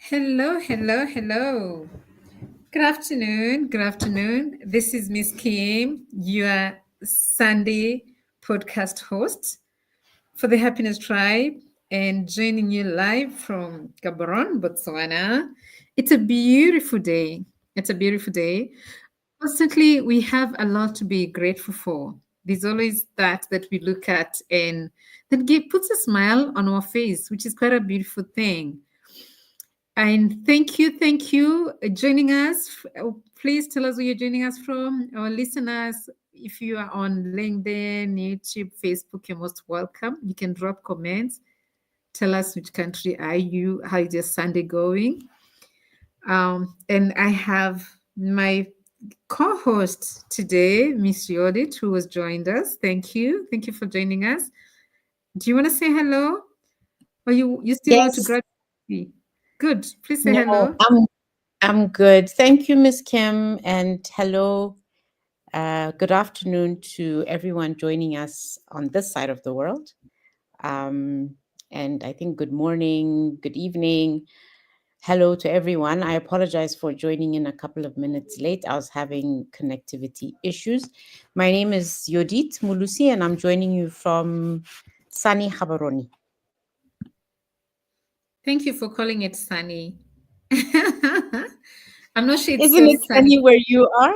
Hello, hello, hello. Good afternoon. Good afternoon. This is Miss Kim, your Sunday podcast host for the Happiness Tribe, and joining you live from Gaborone, Botswana. It's a beautiful day. It's a beautiful day. Constantly, we have a lot to be grateful for. There's always that we look at and puts a smile on our face, which is quite a beautiful thing. And thank you joining us. Please tell us where you're joining us from. Our listeners, if you are on LinkedIn, YouTube, Facebook, you're most welcome. You can drop comments. Tell us which country are you, how is your Sunday going? And I have my co-host today, Miss Yodit, who has joined us. Thank you. Thank you for joining us. Do you want to say hello? Or you still want to Yes, grab tea? Good. Please say no, hello. I'm good. Thank you, Miss Kim, and hello. Good afternoon to everyone joining us on this side of the world. Um, and I think good morning, good evening, hello to everyone. I apologize for joining in a couple of minutes late. I was having connectivity issues. My name is Yodit Mulusi, and I'm joining you from sunny Habaroni. Thank you for calling it sunny. I'm not sure it's Isn't so it sunny. sunny where you are?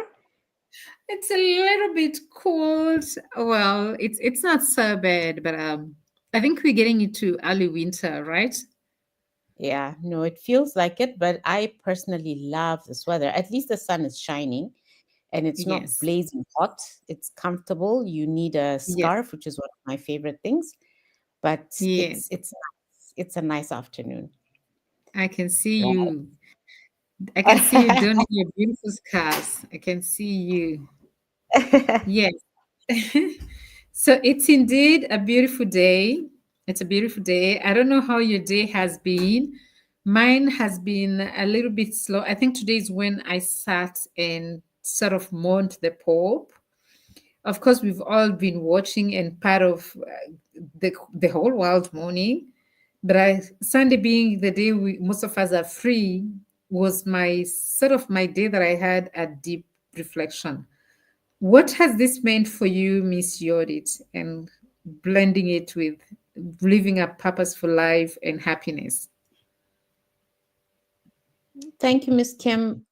It's a little bit cold. Well, it's not so bad, but I think we're getting into early winter, right? Yeah, no, it feels like it, but I personally love this weather. At least the sun is shining and it's not Yes. blazing hot. It's comfortable. You need a Yes. scarf, which is one of my favorite things, but Yes. it's nice. It's a nice afternoon. I can see Right. you. I can see you donning your beautiful scarves. I can see you. Yes. So it's indeed a beautiful day. It's a beautiful day. I don't know how your day has been. Mine has been a little bit slow. I think today is when I sat and sort of mourned the Pope. Of course, we've all been watching and part of the whole world mourning. But Sunday being the day most of us are free was my sort of my day that I had a deep reflection. What has this meant for you, Miss Yodit, and blending it with living a purposeful life and happiness? Thank you, Miss Kim.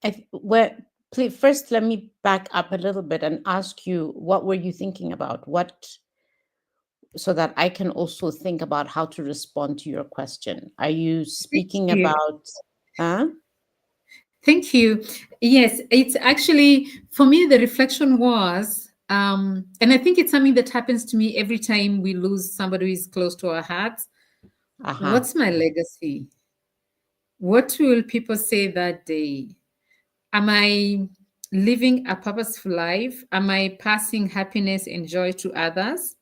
Please, first, let me back up a little bit and ask you, what were you thinking about? So that I can also think about how to respond to your question. Are you Thank speaking you. about, huh? Thank you. Yes, it's actually, for me, the reflection was, and I think it's something that happens to me every time we lose somebody who is close to our hearts. Uh-huh. What's my legacy? What will people say that day? Am I living a purposeful life? Am I passing happiness and joy to others?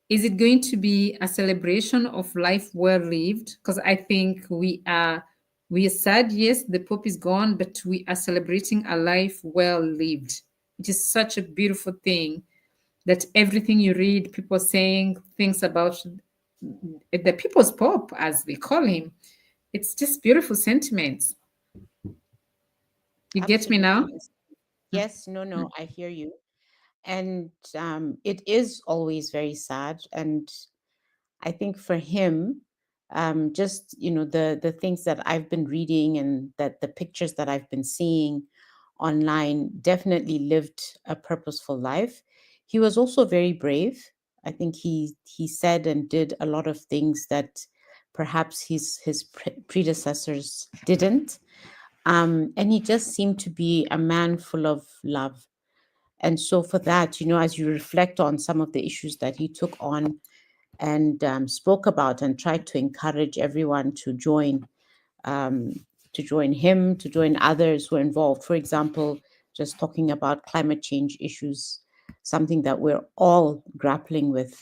Is it going to be a celebration of life well lived? Because I think we are sad, yes, the Pope is gone, but we are celebrating a life well lived. It is such a beautiful thing that everything you read, people saying things about the people's Pope, as they call him. It's just beautiful sentiments. You get me Absolutely, now? Miss. Yes, no, no, I hear you. And it is always very sad. And I think for him, just the things that I've been reading and that the pictures that I've been seeing online, definitely lived a purposeful life. He was also very brave. I think he said and did a lot of things that perhaps his predecessors didn't. And he just seemed to be a man full of love. And so, for that, as you reflect on some of the issues that he took on and spoke about and tried to encourage everyone um, to join him, to join others who are involved. For example, just talking about climate change issues, something that we're all grappling with.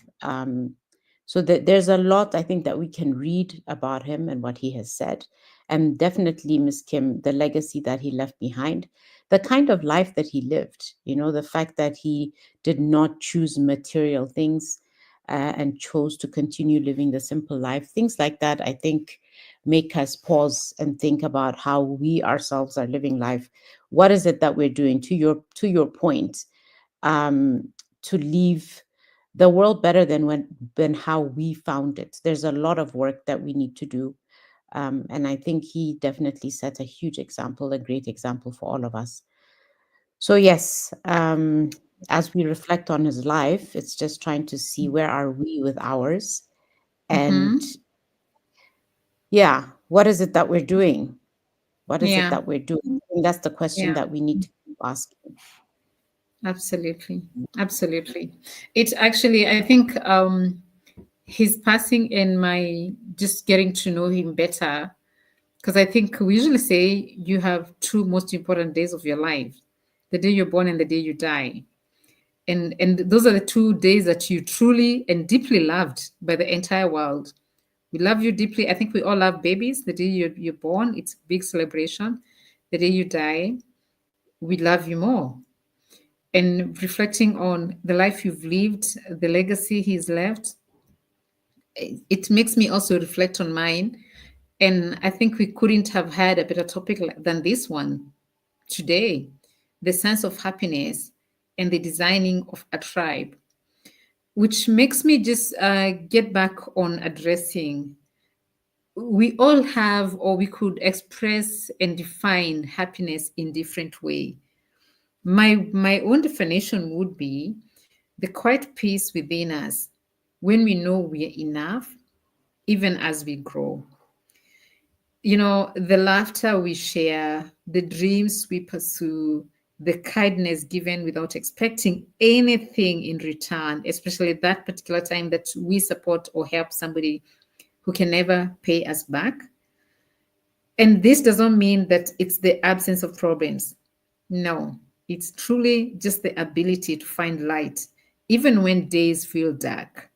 So there's a lot I think that we can read about him and what he has said. And definitely, Miss Kim, the legacy that he left behind, the kind of life that he lived, the fact that he did not choose material things and chose to continue living the simple life, things like that, I think make us pause and think about how we ourselves are living life. What is it that we're doing, to your point, um, to leave the world better than how we found it? There's a lot of work that we need to do. And I think he definitely set a huge example, a great example for all of us. So yes, as we reflect on his life, it's just trying to see where are we with ours, and Mm-hmm. yeah, what is it that we're doing? What is it Yeah. that we're doing? I think that's the question Yeah. that we need to keep asking. Absolutely. Absolutely. It's actually, I think, his passing and my just getting to know him better, because I think we usually say you have two most important days of your life: the day you're born and the day you die. And those are the 2 days that you truly and deeply loved by the entire world. We love you deeply. I think we all love babies. The day you're born, it's a big celebration. The day you die, we love you more. And reflecting on the life you've lived, the legacy he's left, it makes me also reflect on mine. And I think we couldn't have had a better topic than this one today: the sense of happiness and the designing of a tribe, which makes me just get back on addressing. We all have, or we could express and define happiness in different way. My own definition would be the quiet peace within us when we know we are enough, even as we grow. The laughter we share, the dreams we pursue, the kindness given without expecting anything in return, especially that particular time that we support or help somebody who can never pay us back. And this doesn't mean that it's the absence of problems. No, it's truly just the ability to find light, even when days feel dark.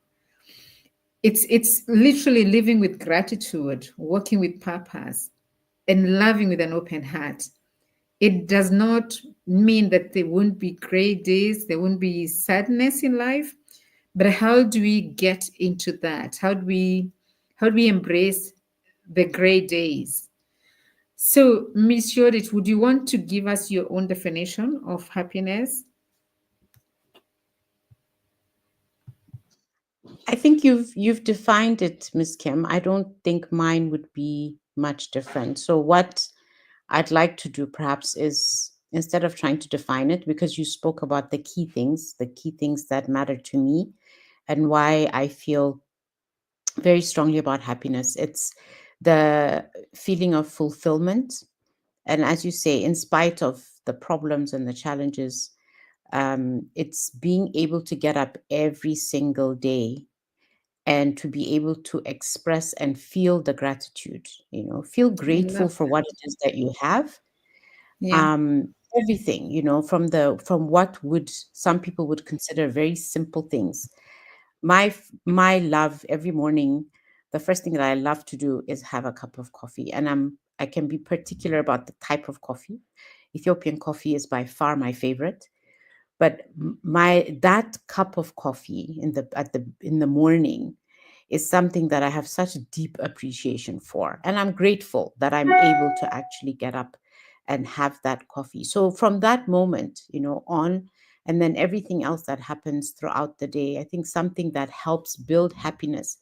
It's literally living with gratitude, working with purpose, and loving with an open heart. It does not mean that there won't be gray days, there won't be sadness in life, but how do we get into that? How do we embrace the gray days? So, Miss Judith, would you want to give us your own definition of happiness? I think you've defined it, Miss Kim. I don't think mine would be much different. So what I'd like to do perhaps is, instead of trying to define it, because you spoke about the key things that matter to me and why I feel very strongly about happiness. It's the feeling of fulfillment. And as you say, in spite of the problems and the challenges, it's being able to get up every single day and to be able to express and feel the gratitude, feel I grateful love for that. what it is that you have. Yeah. Everything, from what would some people would consider very simple things. My love every morning, the first thing that I love to do is have a cup of coffee, and I can be particular about the type of coffee. Ethiopian coffee is by far my favorite, but my that cup of coffee in the morning is something that I have such deep appreciation for. And I'm grateful that I'm able to actually get up and have that coffee. So from that moment, on, and then everything else that happens throughout the day, I think something that helps build happiness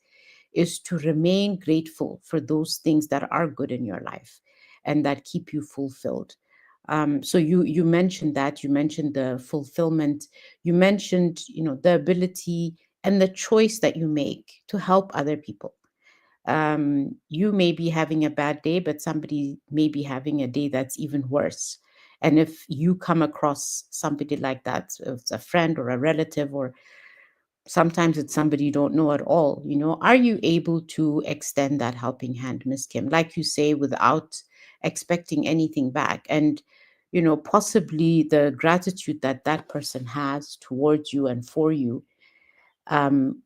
is to remain grateful for those things that are good in your life and that keep you fulfilled. So you mentioned that, you mentioned the fulfillment, you mentioned the ability and the choice that you make to help other people. You may be having a bad day, but somebody may be having a day that's even worse. And if you come across somebody like that, if it's a friend or a relative, or sometimes it's somebody you don't know at all, are you able to extend that helping hand, Miss Kim, like you say, without expecting anything back? And possibly the gratitude that that person has towards you and for you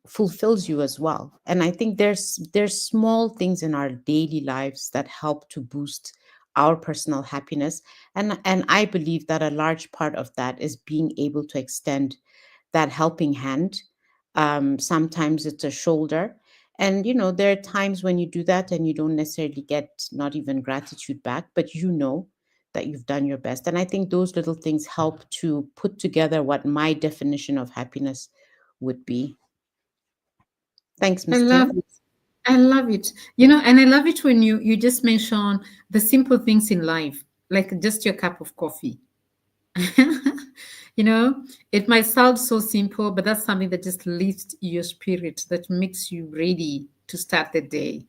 fulfills you as well. And I think there's small things in our daily lives that help to boost our personal happiness, and I believe that a large part of that is being able to extend that helping hand. Sometimes it's a shoulder, And there are times when you do that and you don't necessarily get not even gratitude back, but that you've done your best. And I think those little things help to put together what my definition of happiness would be. Thanks, I Miss love Kim. it. I love it. And I love it when you just mention the simple things in life, like just your cup of coffee. you know, it might sound so simple, but that's something that just lifts your spirit, that makes you ready to start the day.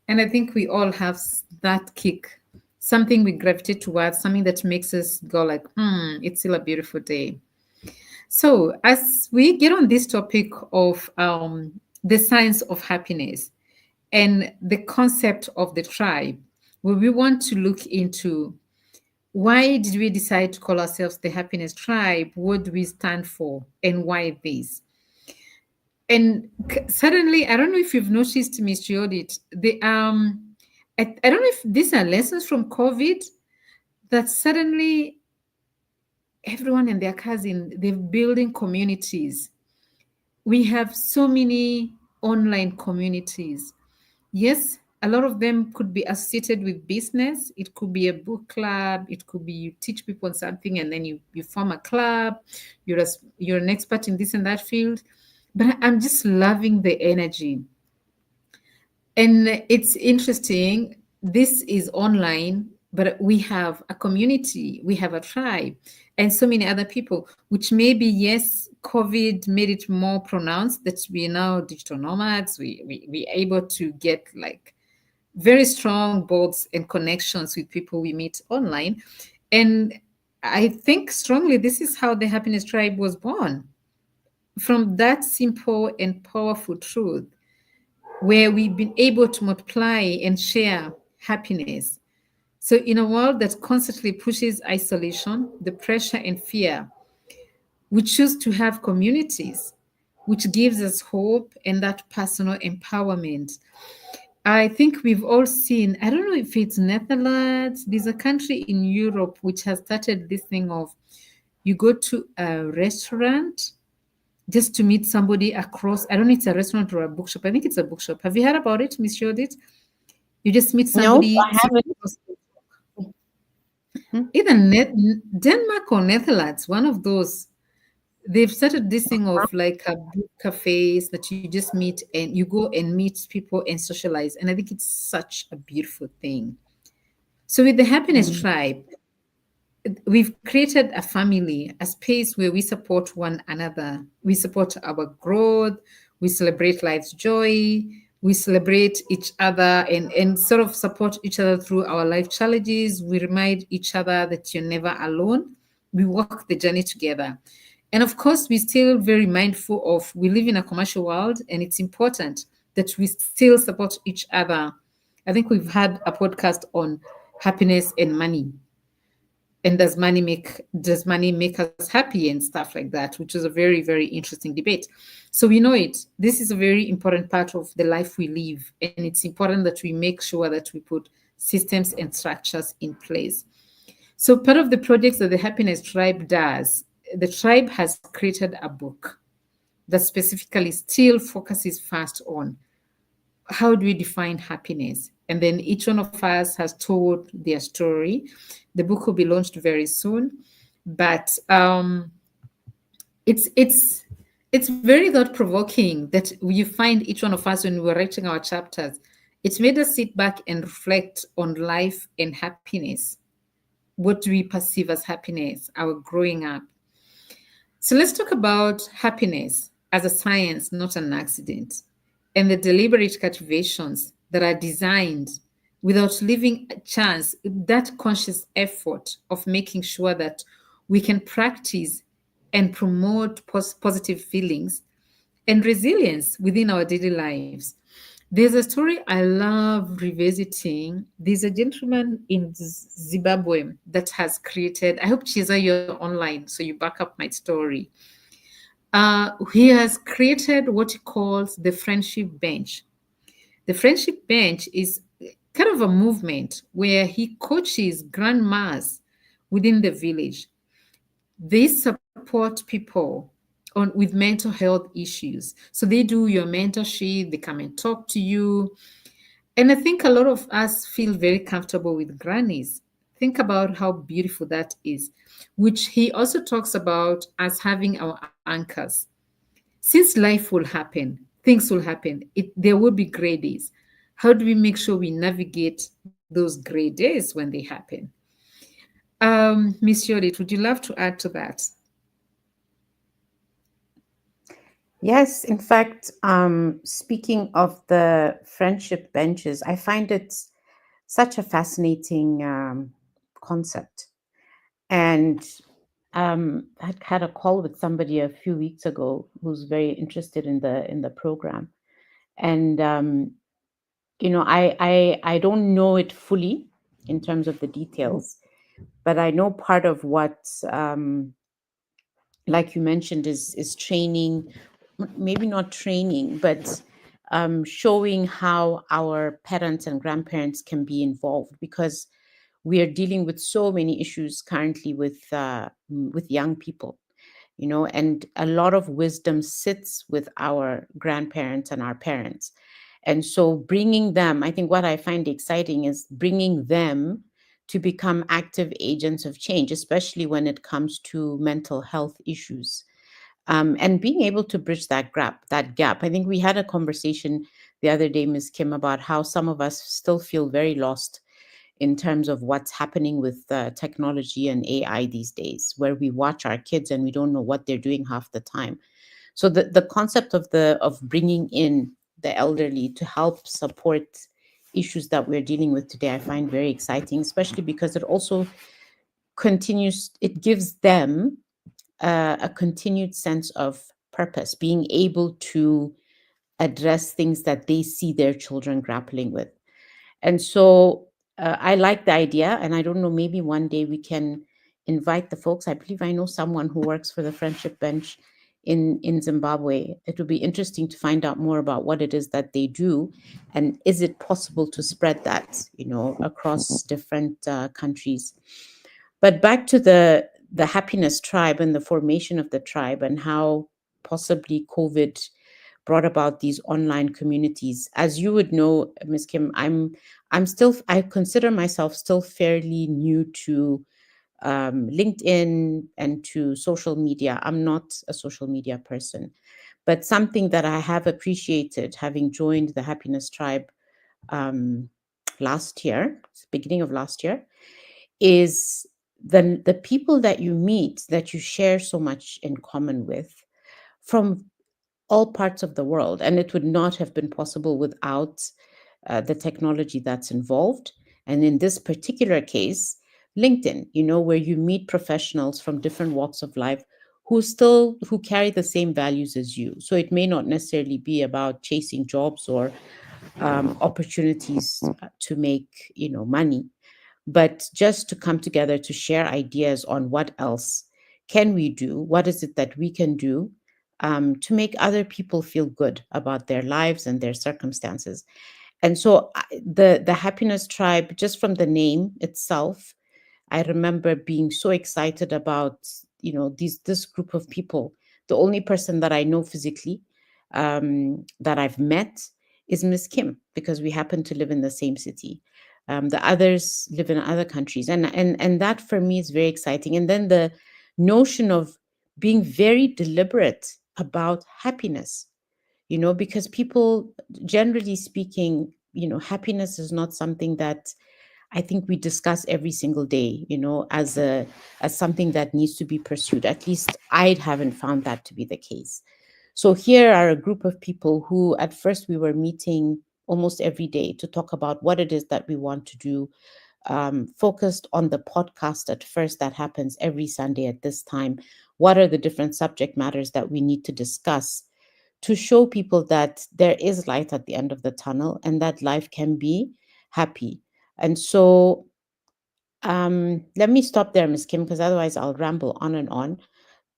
And I think we all have that kick, something we gravitate towards, something that makes us go like, it's still a beautiful day. So, as we get on this topic of the science of happiness and the concept of the tribe, we want to look into why did we decide to call ourselves the happiness tribe? What do we stand for? And why this? And suddenly, I don't know if you've noticed, Mr. Audit, I don't know if these are lessons from COVID that suddenly everyone and their cousin, they're building communities. We have so many online communities. Yes, a lot of them could be associated with business. It could be a book club. It could be you teach people something and then you form a club. You're an expert in this and that field. But I'm just loving the energy. And it's interesting. This is online, but we have a community, we have a tribe, and so many other people, which maybe, yes, COVID made it more pronounced that we are now digital nomads. We able to get like very strong bonds and connections with people we meet online. And I think strongly this is how the happiness tribe was born, from that simple and powerful truth where we've been able to multiply and share happiness. So, in a world that constantly pushes isolation, the pressure and fear, we choose to have communities, which gives us hope and that personal empowerment. I think we've all seen, I don't know if it's Netherlands, there's a country in Europe which has started this thing of you go to a restaurant just to meet somebody across. I don't know if it's a restaurant or a bookshop. I think it's a bookshop. Have you heard about it, Miss Judith? You just meet No, somebody, I haven't. Mhm. either Denmark or Netherlands, one of those. They've started this thing of like a book cafes that you just meet and you go and meet people and socialize. And I think it's such a beautiful thing. So with the Happiness Mm. Tribe, we've created a family, a space where we support one another. We support our growth. We celebrate life's joy. We celebrate each other and sort of support each other through our life challenges. We remind each other that you're never alone. We walk the journey together. And of course, we're still very mindful of we live in a commercial world, and it's important that we still support each other. I think we've had a podcast on happiness and money, and does money make us happy and stuff like that, which is a very very interesting debate. So we know it, this is a very important part of the life we live, and it's important that we make sure that we put systems and structures in place. So part of the projects that the happiness tribe does, the tribe has created a book that specifically still focuses first on how do we define happiness? And then each one of us has told their story. The book will be launched very soon, but it's very thought provoking that you find each one of us when we were writing our chapters. It made us sit back and reflect on life and happiness. What do we perceive as happiness? Our growing up. So let's talk about happiness as a science, not an accident, and the deliberate cultivations that are designed without leaving a chance, that conscious effort of making sure that we can practice and promote positive feelings and resilience within our daily lives. There's a story I love revisiting. There's a gentleman in Zimbabwe that has created, I hope Chiza you're online so you back up my story. He has created what he calls the friendship bench. The friendship bench is kind of a movement where he coaches grandmas within the village. They support people on with mental health issues. So they do your mentorship, they come and talk to you. And I think a lot of us feel very comfortable with grannies. Think about how beautiful that is, which he also talks about as having our anchors. Since life will happen, things will happen, there will be gray days. How do we make sure we navigate those gray days when they happen? Miss Yolit, would you love to add to that? Yes, in fact, speaking of the friendship benches, I find it such a fascinating concept. And I had a call with somebody a few weeks ago who's very interested in the program, and I don't know it fully in terms of the details, but I know part of what, like you mentioned, is training, maybe not training, but showing how our parents and grandparents can be involved, because we are dealing with so many issues currently with young people, and a lot of wisdom sits with our grandparents and our parents. And so bringing them, I think what I find exciting is bringing them to become active agents of change, especially when it comes to mental health issues, and being able to bridge that gap. I think we had a conversation the other day, Ms. Kim, about how some of us still feel very lost in terms of what's happening with technology and AI these days, where we watch our kids and we don't know what they're doing half the time. So the concept of bringing in the elderly to help support issues that we're dealing with today, I find very exciting, especially because it also it gives them a continued sense of purpose, being able to address things that they see their children grappling with. And so I like the idea. And I don't know, maybe one day we can invite the folks. I believe I know someone who works for the Friendship Bench in Zimbabwe. It would be interesting to find out more about what it is that they do. And is it possible to spread that, across different countries? But back to the happiness tribe and the formation of the tribe, and how possibly COVID brought about these online communities. As you would know, Ms. Kim, I consider myself still fairly new to LinkedIn and to social media. I'm not a social media person, but something that I have appreciated, having joined the Happiness Tribe um, last year, beginning of last year, is the people that you meet, that you share so much in common with, from all parts of the world. And it would not have been possible without the technology that's involved. And in this particular case, LinkedIn, where you meet professionals from different walks of life who carry the same values as you. So it may not necessarily be about chasing jobs or opportunities to make money, but just to come together to share ideas on what else can we do, what is it that we can do to make other people feel good about their lives and their circumstances. And so the happiness tribe, just from the name itself, I remember being so excited about, this group of people. The only person that I know physically that I've met is Miss Kim, because we happen to live in the same city. The others live in other countries, and that for me is very exciting. And then the notion of being very deliberate about happiness, because people, generally speaking, happiness is not something that I think we discuss every single day, as something that needs to be pursued. At least I haven't found that to be the case. So here are a group of people who at first we were meeting almost every day to talk about what it is that we want to do, focused on the podcast at first that happens every Sunday at this time. What are the different subject matters that we need to discuss to show people that there is light at the end of the tunnel and that life can be happy? And so let me stop there, Ms. Kim, because otherwise I'll ramble on and on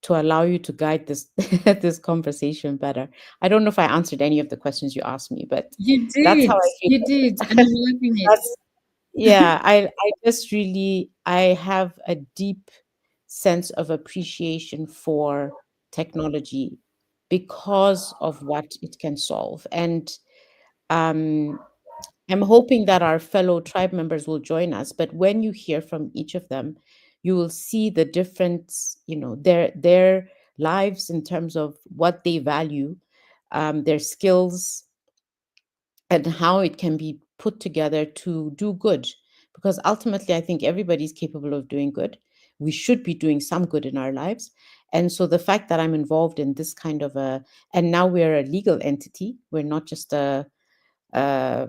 to allow you to guide this this conversation better. I don't know if I answered any of the questions you asked me, but You that's how did. I You feel. did. And I'm loving it. That's Yeah, I just really I have a deep sense of appreciation for technology because of what it can solve. And um, I'm hoping that our fellow tribe members will join us. But when you hear from each of them, you will see the difference, their lives in terms of what they value, their skills, and how it can be put together to do good. Because ultimately, I think everybody's capable of doing good. We should be doing some good in our lives. And so the fact that I'm involved in this kind of and now we're a legal entity, we're not just a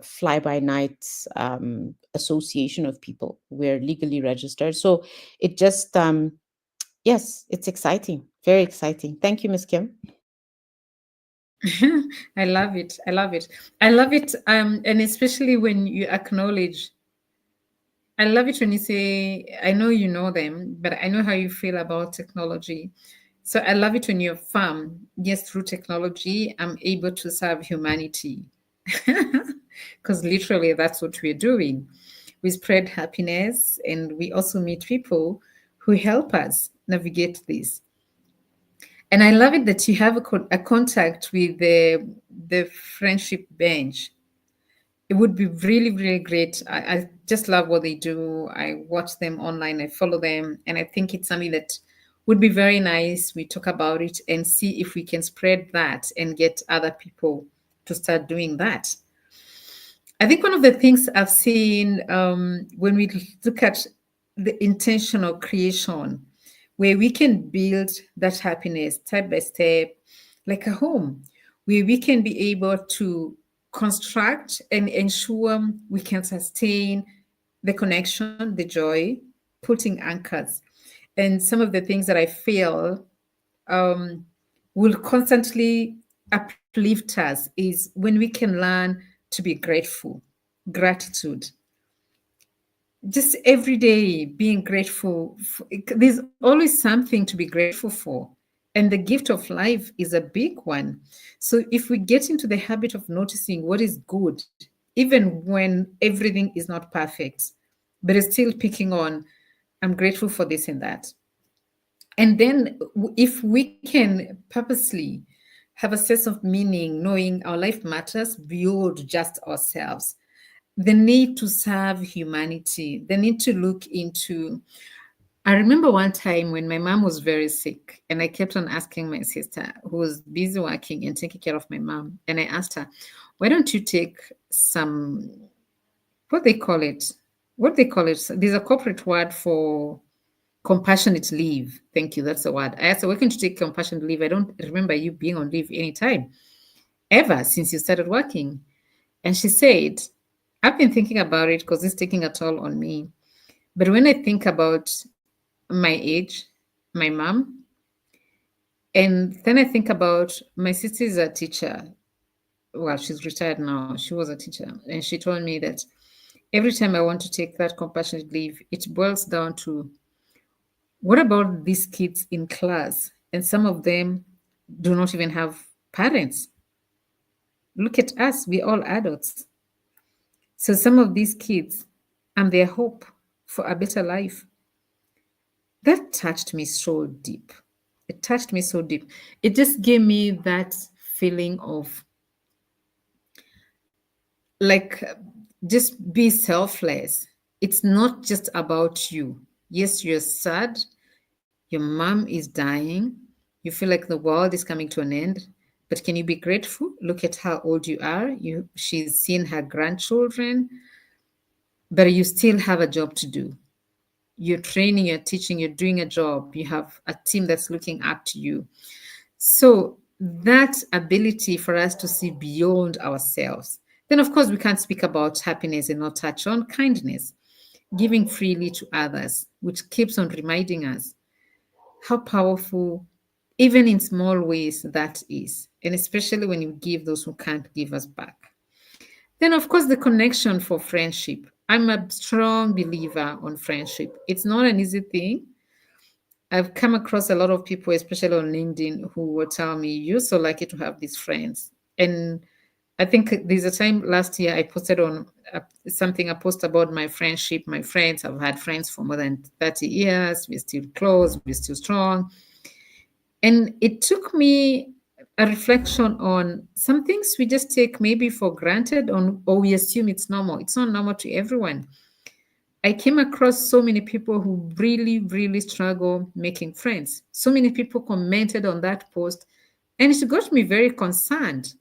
fly by night association of people, we're legally registered. So it just, yes, it's exciting, very exciting. Thank you, Miss Kim. I love it. I love it. I love it. And especially when you acknowledge, I love it when you say, I know you know them, but I know how you feel about technology. So I love it when you're firm. Yes, through technology, I'm able to serve humanity. Because literally, that's what we're doing. We spread happiness and we also meet people who help us navigate this. And I love it that you have a contact with the friendship bench. It would be really, really great. I just love what they do. I watch them online, I follow them, and I think it's something that would be very nice. We talk about it and see if we can spread that and get other people to start doing that. I think one of the things I've seen when we look at the intentional creation, where we can build that happiness step by step, like a home, where we can be able to construct and ensure we can sustain the connection, the joy, putting anchors. And some of the things that I feel um, will constantly uplift us is when we can learn to be grateful, gratitude, just every day being grateful. There's always something to be grateful for. And the gift of life is a big one. So if we get into the habit of noticing what is good, even when everything is not perfect, but it's still picking on, I'm grateful for this and that. And then if we can purposely have a sense of meaning, knowing our life matters beyond just ourselves, the need to serve humanity, the need to look into. I remember one time when my mom was very sick, and I kept on asking my sister, who was busy working and taking care of my mom, and I asked her, why don't you take some, what they call it? What they call it? There's a corporate word for compassionate leave. Thank you. That's the word. I asked her, why can't you take compassionate leave? I don't remember you being on leave anytime, ever since you started working. And she said, I've been thinking about it because it's taking a toll on me. But when I think about my age, my mom, and then I think about my sister is a teacher. Well, she's retired now. She was a teacher. And she told me that every time I want to take that compassionate leave, it boils down to what about these kids in class? And some of them do not even have parents. Look at us, we're all adults. So some of these kids and their hope for a better life. That touched me so deep. It touched me so deep. It just gave me that feeling of like just be selfless. It's not just about you. Yes, you're sad. Your mom is dying. You feel like the world is coming to an end. But can you be grateful? Look at how old you are. She's seen her grandchildren, but you still have a job to do. You're training, you're teaching, you're doing a job. You have a team that's looking up to you. So that ability for us to see beyond ourselves. Then, of course, we can't speak about happiness and not touch on kindness, giving freely to others, which keeps on reminding us how powerful, even in small ways, that is. And especially when you give those who can't give us back. Then, of course, the connection for friendship. I'm a strong believer on friendship. It's not an easy thing. I've come across a lot of people, especially on LinkedIn, who will tell me, you're so lucky to have these friends. And I think there's a time last year I posted on a post about my friendship, my friends. I've had friends for more than 30 years. We're still close, we're still strong. And it took me a reflection on some things we just take maybe for granted or we assume it's normal. It's not normal to everyone. I came across so many people who really, really struggle making friends. So many people commented on that post, and it got me very concerned.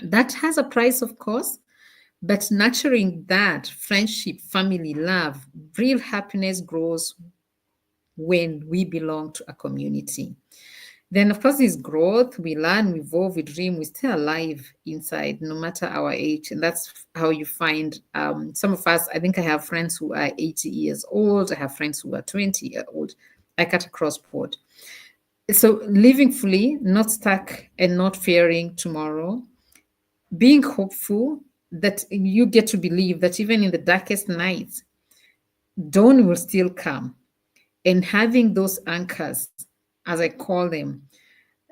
That has a price, of course, but nurturing that friendship, family, love, real happiness grows when we belong to a community. Then, of course, there's growth. We learn, we evolve, we dream, we're still alive inside, no matter our age. And that's how you find some of us. I think I have friends who are 80 years old, I have friends who are 20-year old. I cut across board. So, living fully, not stuck and not fearing tomorrow, being hopeful that you get to believe that even in the darkest nights, dawn will still come, and having those anchors, as I call them,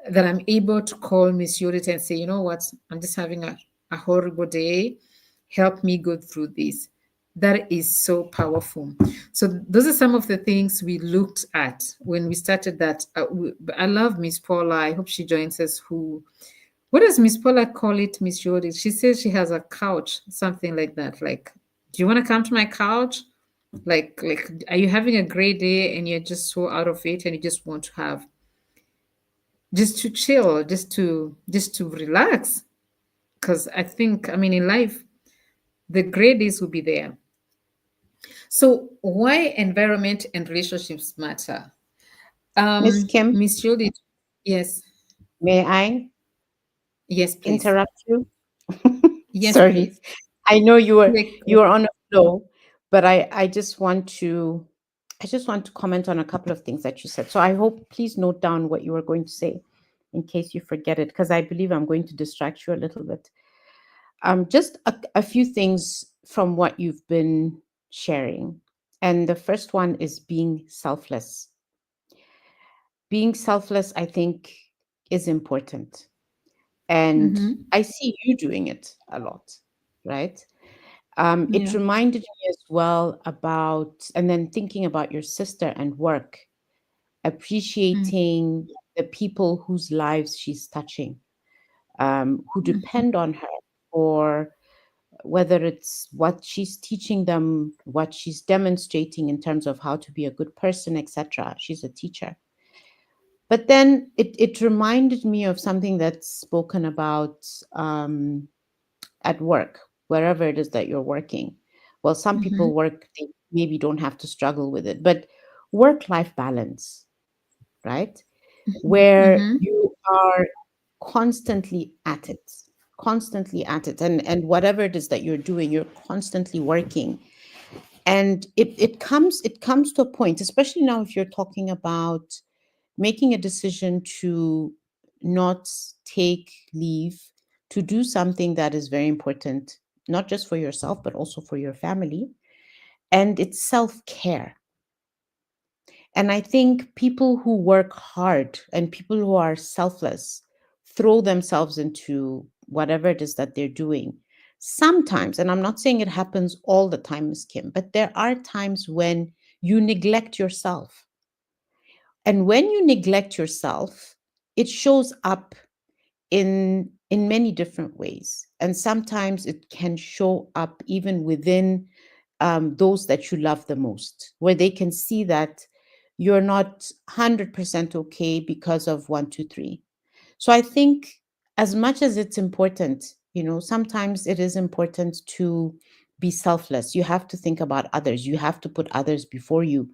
that I'm able to call Miss Judith and say, you know what, I'm just having a horrible day. Help me go through this. That is so powerful. So those are some of the things we looked at when we started that. I love Miss Paula. I hope she joins us. What does Miss Paula call it, Miss Judith? She says she has a couch, something like that. Like, do you want to come to my couch? Like, are you having a great day and you're just so out of it and you just want to have just to chill, just to relax? Because I think, I mean, in life, the great days will be there. So why environment and relationships matter? Miss Kim, Miss Judith, yes, may I yes, please. interrupt you? Yes, Sorry. please. I know Like, you are on a flow, but I just want to comment on a couple of things that you said. So I hope please note down what you were going to say in case you forget it, because I believe I'm going to distract you a little bit. Just a few things from what you've been sharing. And the first one is being selfless. Being selfless, I think, is important. And mm-hmm, I see you doing it a lot, right? It yeah, reminded me as well about, and then thinking about your sister and work, mm, appreciating the people whose lives she's touching, who mm, depend on her for whether it's what she's teaching them, what she's demonstrating in terms of how to be a good person, etc. She's a teacher. But then it reminded me of something that's spoken about at work, wherever it is that you're working. Well, some mm-hmm, people work, they maybe don't have to struggle with it, but work life balance, right? Where mm-hmm, you are constantly at it, constantly at it. And whatever it is that you're doing, you're constantly working. And it comes to a point, especially now if you're talking about making a decision to not take leave to do something that is very important, not just for yourself, but also for your family. And it's self care. And I think people who work hard and people who are selfless throw themselves into whatever it is that they're doing. Sometimes, and I'm not saying it happens all the time, Ms. Kim, but there are times when you neglect yourself. And when you neglect yourself, it shows up in many different ways, and sometimes it can show up even within those that you love the most, where they can see that you're not 100% okay because of one two three. So I think, as much as it's important, sometimes it is important to be selfless. You have to think about others, you have to put others before you.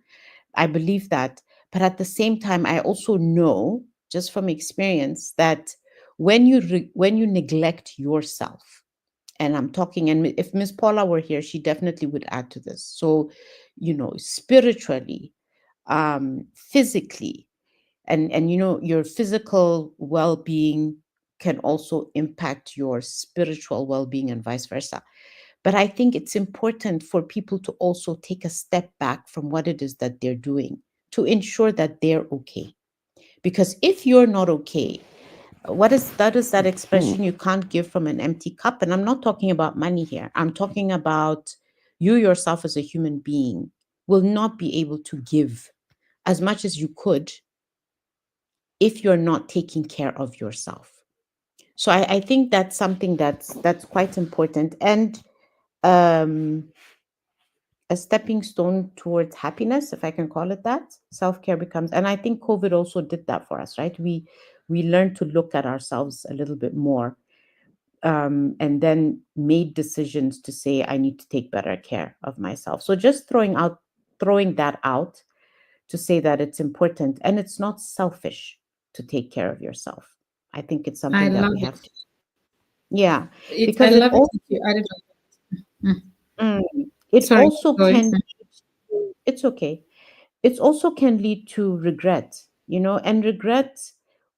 I believe that. But at the same time, I also know, just from experience, that when you neglect yourself, and I'm talking, and if Miss Paula were here, she definitely would add to this. So, spiritually, physically, and your physical well-being can also impact your spiritual well-being and vice versa. But I think it's important for people to also take a step back from what it is that they're doing to ensure that they're okay. Because if you're not okay, what is that expression? You can't give from an empty cup. And I'm not talking about money here. I'm talking about you yourself as a human being will not be able to give as much as you could if you're not taking care of yourself. So I think that's something that's quite important, and um, a stepping stone towards happiness, if I can call it that. Self-care becomes, and I think COVID also did that for us, right? We learned to look at ourselves a little bit more, and then made decisions to say, I need to take better care of myself. So just throwing that out to say that it's important and it's not selfish to take care of yourself. I think it's I something that love we have it. to, yeah, I because love it if you added on. mm, it Sorry, also go ahead. can, it's okay, it also can lead to regret, and regret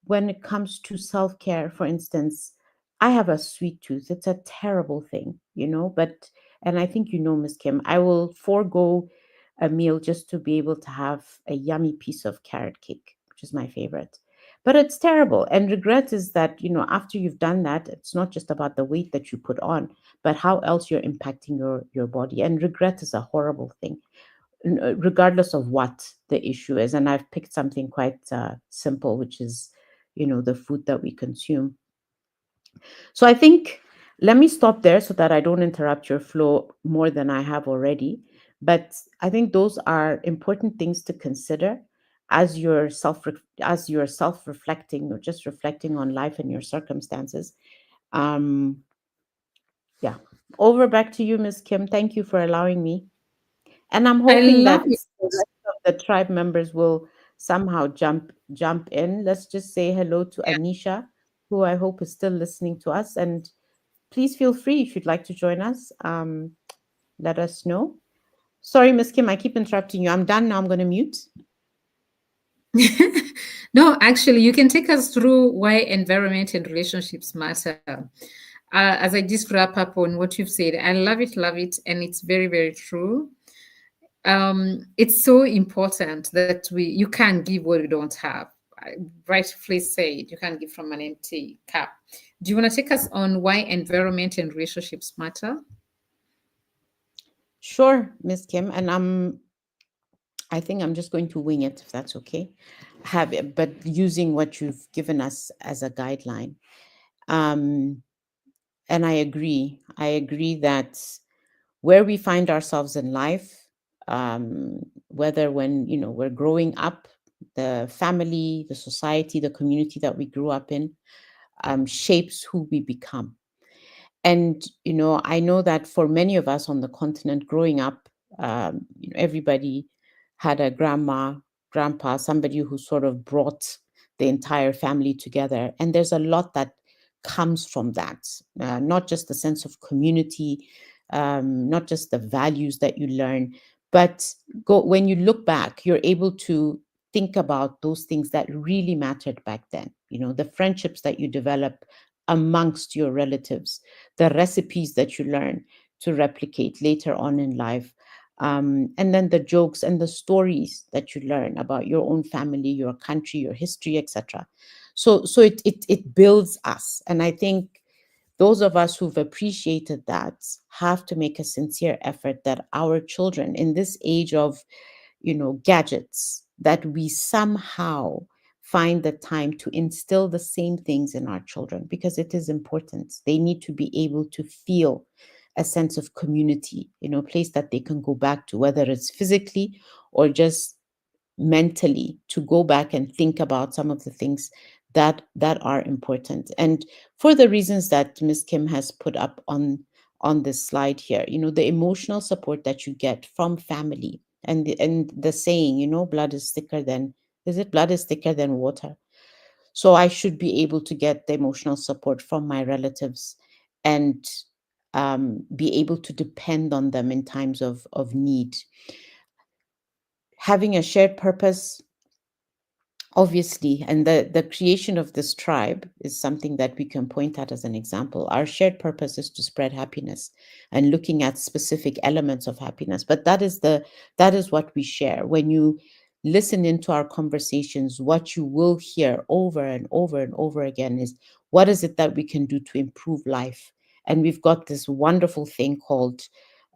when it comes to self care. For instance, I have a sweet tooth. It's a terrible thing, but, and I think, Miss Kim, I will forego a meal just to be able to have a yummy piece of carrot cake, which is my favorite. But it's terrible. And regret is that, after you've done that, it's not just about the weight that you put on, but how else you're impacting your body. And regret is a horrible thing, regardless of what the issue is. And I've picked something quite simple, which is, the food that we consume. So I think, let me stop there so that I don't interrupt your flow more than I have already. But I think those are important things to consider as you're self reflecting, or just reflecting on life and your circumstances. Um, yeah. Over back to you, Miss Kim. Thank you for allowing me. And I'm I hoping love that it. the rest of the tribe members will somehow jump in. Let's just say hello to Anisha, who I hope is still listening to us. And please feel free if you'd like to join us. Let us know. Sorry, Miss Kim, I keep interrupting you. I'm done now. I'm going to mute. No, actually, you can take us through why environment and relationships matter. As I just wrap up on what you've said, I love it, and it's very, very true. It's so important that you can't give what you don't have. I rightfully said, you can't give from an empty cup. Do you want to take us on why environment and relationships matter? Sure, Miss Kim. And I think I'm just going to wing it, if that's okay. Have it, but using what you've given us as a guideline. Um, and I agree. I agree that where we find ourselves in life, whether when we're growing up, the family, the society, the community that we grew up in, shapes who we become. And I know that for many of us on the continent growing up, everybody had a grandma, grandpa, somebody who sort of brought the entire family together. And there's a lot that comes from that, not just the sense of community, not just the values that you learn, but when you look back, you're able to think about those things that really mattered back then. The friendships that you develop amongst your relatives, the recipes that you learn to replicate later on in life, and then the jokes and the stories that you learn about your own family, your country, your history, etc. So it builds us, and I think those of us who've appreciated that have to make a sincere effort that our children in this age of gadgets, that we somehow find the time to instill the same things in our children, because it is important. They need to be able to feel a sense of community, a place that they can go back to, whether it's physically or just mentally, to go back and think about some of the things that are important. And for the reasons that Ms. Kim has put up on this slide here, the emotional support that you get from family, and the saying, blood is thicker than, is it blood is thicker than water? So I should be able to get the emotional support from my relatives, and be able to depend on them in times of need. Having a shared purpose, obviously, and the creation of this tribe is something that we can point at as an example. Our shared purpose is to spread happiness, and looking at specific elements of happiness, but that is what we share. When you listen into our conversations, what you will hear over and over and over again is, what is it that we can do to improve life? And we've got this wonderful thing called,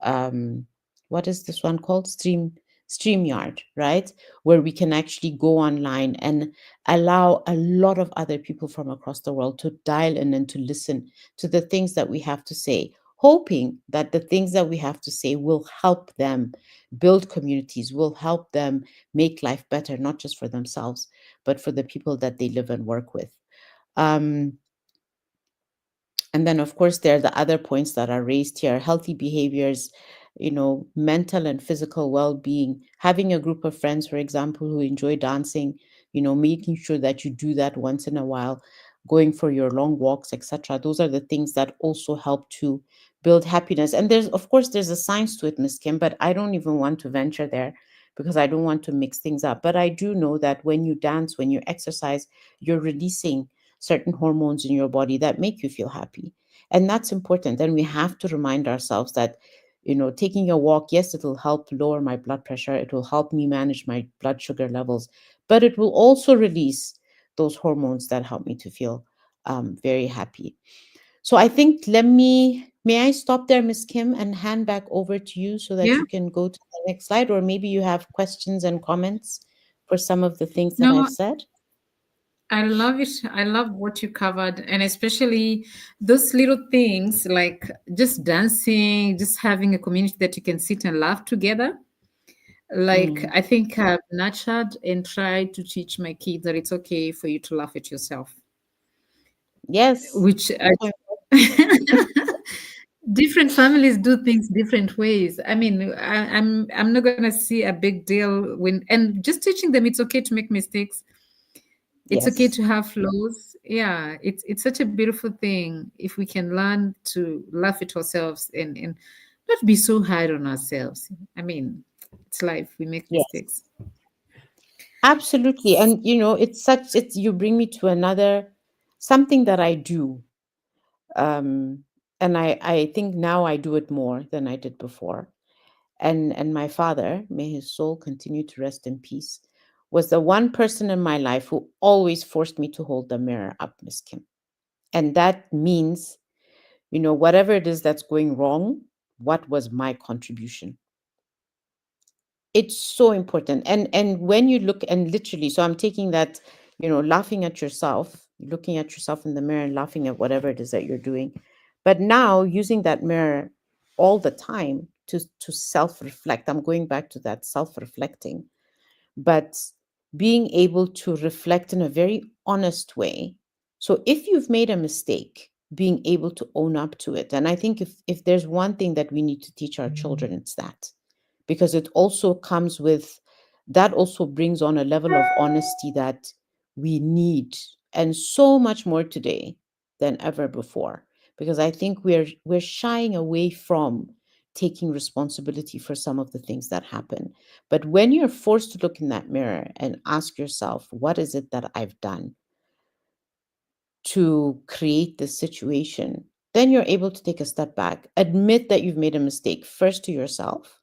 um what is this one called, StreamYard, right? Where we can actually go online and allow a lot of other people from across the world to dial in and to listen to the things that we have to say, hoping that the things that we have to say will help them build communities, will help them make life better, not just for themselves, but for the people that they live and work with. Um, and then, of course, there are the other points that are raised here: healthy behaviors, mental and physical well being, having a group of friends, for example, who enjoy dancing, making sure that you do that once in a while, going for your long walks, etc. Those are the things that also help to build happiness. And of course, there's a science to it, Miss Kim, but I don't even want to venture there because I don't want to mix things up. But I do know that when you dance, when you exercise, you're releasing certain hormones in your body that make you feel happy. And that's important. And we have to remind ourselves that, taking a walk, yes, it'll help lower my blood pressure, it will help me manage my blood sugar levels, but it will also release those hormones that help me to feel very happy. So I think may I stop there, Miss Kim, and hand back over to you so that Yeah. you can go to the next slide, or maybe you have questions and comments for some of the things that I've No, said. I love it. I love what you covered, and especially those little things like just dancing, just having a community that you can sit and laugh together. Like, Mm. I think I've nurtured and tried to teach my kids that it's okay for you to laugh at yourself, Yes. which different families do things different ways. I mean, I'm not gonna see a big deal when, and just teaching them it's okay to make mistakes. It's okay Yes. to have flaws. Yeah, it's such a beautiful thing if we can learn to laugh at ourselves and not be so hard on ourselves. I mean, it's life. We make Yes. mistakes. Absolutely. And you bring me to another something that I do. Um, and I think now I do it more than I did before. And my father, may his soul continue to rest in peace, was the one person in my life who always forced me to hold the mirror up, Miss Kim. And that means, whatever it is that's going wrong, what was my contribution? It's so important. And when you look, and literally, so I'm taking that, laughing at yourself, looking at yourself in the mirror and laughing at whatever it is that you're doing, but now using that mirror all the time to self reflect. I'm going back to that self reflecting, but being able to reflect in a very honest way. So if you've made a mistake, being able to own up to it. And I think if there's one thing that we need to teach our children, it's that, because it also comes with, that also brings on a level of honesty that we need, and so much more today than ever before, because I think we're shying away from taking responsibility for some of the things that happen. But when you're forced to look in that mirror and ask yourself, what is it that I've done to create this situation, then you're able to take a step back, admit that you've made a mistake first to yourself,